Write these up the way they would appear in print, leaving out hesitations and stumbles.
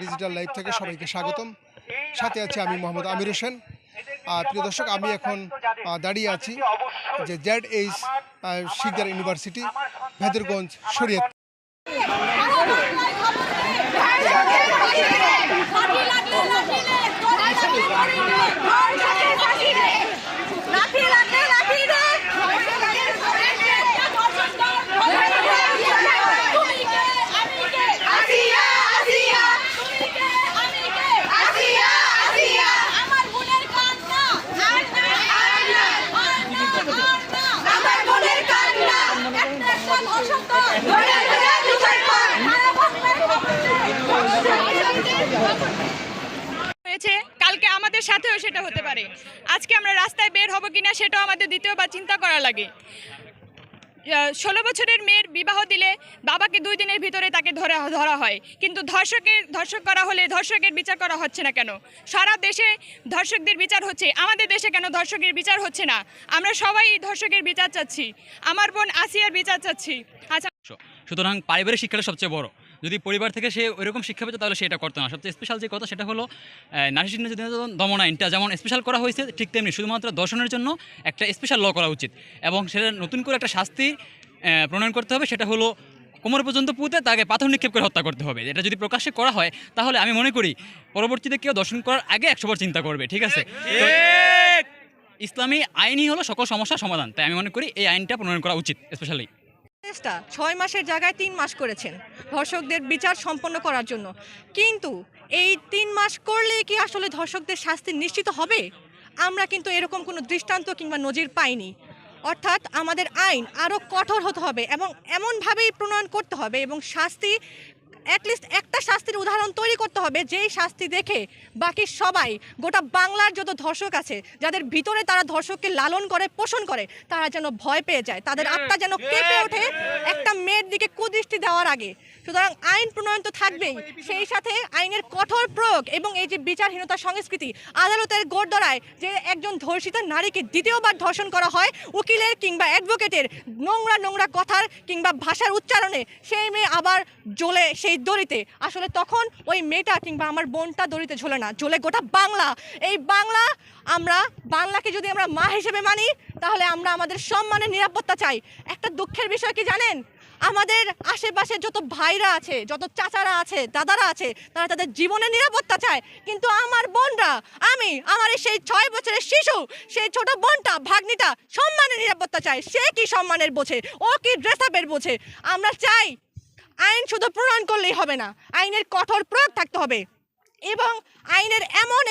Digital live থেকে সবাইকে স্বাগতম। সাথে আছে আমি মোহাম্মদ আমির হোসেন। প্রিয় দর্শক, আমি এখন দাঁড়িয়ে আছি যে ZH শিকদার ইউনিভার্সিটি, ভেদরগঞ্জ, শরীয়তপুর। হয়েছে কালকে আমাদের সাথেও সেটা হতে পারে। আজকে আমরা রাস্তায় বের হব কিনা সেটাও আমাদের দ্বিতীয়বার চিন্তা করা লাগে। 16 বছরের মেয়ের বিবাহ দিলে বাবাকে 2 দিনের ভিতরে তাকে ধরা হয়, কিন্তু ধর্ষক করা হলে ধর্ষকের বিচার করা হচ্ছে না কেন? সারা দেশে ধর্ষকদের বিচার হচ্ছে, আমাদের দেশে কেন ধর্ষকের বিচার হচ্ছে না? আমরা সবাই ধর্ষকের বিচার চাচ্ছি, আমার বোন আসিয়ার বিচার চাচ্ছি। আচ্ছা, সুতরাং পারিবারিক শিক্ষাটা সবচেয়ে বড়। যদি পরিবার থেকে সে ওইরকম শিক্ষা পেত তাহলে সেটা করতো না। সবচেয়ে স্পেশাল যে কথা সেটা হলো নারী নির্যাতন দমন আইনটা যেমন স্পেশাল করা হয়েছে, ঠিক তেমনি শুধুমাত্র দর্শনের জন্য একটা স্পেশাল ল করা উচিত এবং সেটা নতুন করে একটা শাস্তি প্রণয়ন করতে হবে। সেটা হলো কোমর পর্যন্ত পুঁতে তাকে পাথর নিক্ষেপ করে হত্যা করতে হবে। এটা যদি প্রকাশ্যে করা হয় তাহলে আমি মনে করি পরবর্তীতে কেউ দর্শন করার আগে 100 বার চিন্তা করবে। ঠিক আছে, ইসলামী আইনই হলো সকল সমস্যার সমাধান। তাই আমি মনে করি এই আইনটা প্রণয়ন করা উচিত। স্পেশালি 6 মাসের জায়গায় 3 মাস করেছেন ধর্ষকদের বিচার সম্পন্ন করার জন্য, কিন্তু এই 3 মাস করলে কি আসলে ধর্ষকদের শাস্তি নিশ্চিত হবে? আমরা কিন্তু এরকম কোনো দৃষ্টান্ত কিংবা নজির পাইনি। অর্থাৎ আমাদের আইন আরও কঠোর হতে হবে এবং এমনভাবেই প্রণয়ন করতে হবে এবং শাস্তি অ্যাটলিস্ট একটা শাস্তির উদাহরণ তৈরি করতে হবে, যেই শাস্তি দেখে বাকি সবাই, গোটা বাংলার যত ধর্ষক আছে যাদের ভিতরে তারা ধর্ষককে লালন করে পোষণ করে, তারা যেন ভয় পেয়ে যায়, তাদের আত্মা যেন কেঁপে ওঠে একটা মেয়ের দিকে কুদৃষ্টি দেওয়ার আগে। সুতরাং আইন প্রণয়ন তো থাকবেই, সেই সাথে আইনের কঠোর প্রয়োগ এবং এই যে বিচারহীনতা সংস্কৃতি, আদালতের গোড়দড়ায় যে একজন ধর্ষিতা নারীকে দ্বিতীয়বার ধর্ষণ করা হয়, উকিলের কিংবা অ্যাডভোকেটের নোংরা কথার কিংবা ভাষার উচ্চারণে সেই মেয়ে আবার জ্বলে সেই দড়িতে। আসলে তখন ওই মেয়েটা কিংবা আমার বোনটা দড়িতে ঝোলে না, ঝোলে গোটা বাংলা। এই বাংলাকে যদি আমরা মা হিসেবে মানি তাহলে আমরা আমাদের সম্মানের নিরাপত্তা চাই। একটা দুঃখের বিষয় কি জানেন? আমাদের আশেপাশে যত ভাইরা আছে, যত চাচারা আছে, দাদারা আছে, তারা তাদের জীবনের নিরাপত্তা চায়, কিন্তু আমার বোনরা, আমার সেই 6 বছরের শিশু, সেই ছোট বোনটা, ভাগ্নিটা সম্মানের নিরাপত্তা চায়। সে কি সম্মানের বোঝে? ও কি ড্রেস আপের বোঝে? আমরা চাই আইন শুধু প্রণয়ন করলেই হবে না, আইনের কঠোর প্রয়োগ থাকতে হবে এবং আইনের এমন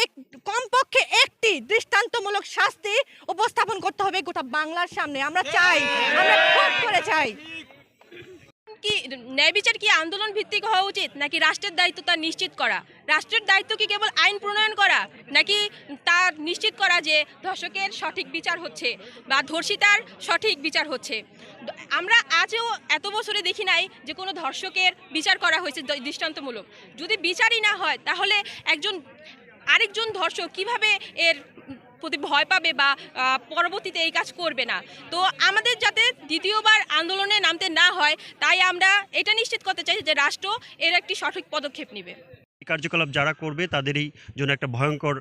কমপক্ষে একটি দৃষ্টান্তমূলক শাস্তি উপস্থাপন করতে হবে গোটা বাংলার সামনে। আমরা খুব করে চাই। কি ন্যায় বিচার কি আন্দোলন ভিত্তিক হওয়া উচিত, নাকি রাষ্ট্রের দায়িত্ব তা নিশ্চিত করা? রাষ্ট্রের দায়িত্ব কি কেবল আইন প্রণয়ন করা, নাকি তার নিশ্চিত করা যে ধর্ষকের সঠিক বিচার হচ্ছে বা ধর্ষিতার সঠিক বিচার হচ্ছে? আমরা আজও এত বছরে দেখি নাই যে কোনো ধর্ষকের বিচার করা হয়েছে দৃষ্টান্তমূলক। যদি বিচারই না হয় তাহলে আরেকজন ধর্ষক কিভাবে এর প্রতি ভয় পাবে বা পরবর্তীতে এই কাজ করবে না? তো আমাদের যাতে দ্বিতীয়বার আন্দোলনে নামতে না হয়, তাই আমরা এটা নিশ্চিত করতে চাই যে রাষ্ট্র এর একটি সঠিক পদক্ষেপ নেবে। কার্যকলাপ যারা করবে তাদেরই জন্য একটা ভয়ঙ্কর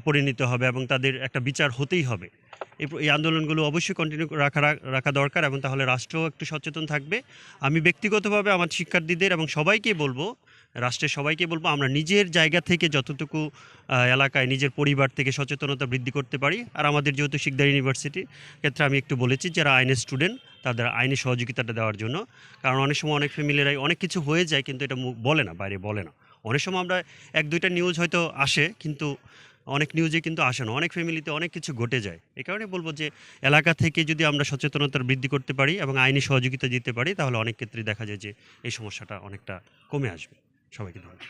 পরিণত হবে এবং তাদের একটা বিচার হতেই হবে। এই আন্দোলনগুলো অবশ্যই কন্টিনিউ রাখা দরকার এবং তাহলে রাষ্ট্র একটু সচেতন থাকবে। আমি ব্যক্তিগতভাবে আমার শিক্ষার্থীদের এবং রাষ্ট্রের সবাইকে বলবো আমরা নিজের জায়গা থেকে যতটুকু এলাকায় নিজের পরিবার থেকে সচেতনতা বৃদ্ধি করতে পারি। আর আমাদের যেহেতু শিকদার ইউনিভার্সিটির ক্ষেত্রে আমি একটু বলেছি যারা আইনের স্টুডেন্ট তাদের আইনি সহযোগিতাটা দেওয়ার জন্য, কারণ অনেক সময় অনেক ফ্যামিলিরাই অনেক কিছু হয়ে যায় কিন্তু এটা বলে না, বাইরে বলে না। অনেক সময় আমরা 1-2টা নিউজ হয়তো আসে, কিন্তু অনেক নিউজে কিন্তু আসে না, অনেক ফ্যামিলিতে অনেক কিছু ঘটে যায়। এই কারণে বলবো যে এলাকা থেকে যদি আমরা সচেতনতা বৃদ্ধি করতে পারি এবং আইনি সহযোগিতা দিতে পারি তাহলে অনেক ক্ষেত্রে দেখা যায় যে এই সমস্যাটা অনেকটা কমে আসবে। সবাইকে ধন্যবাদ।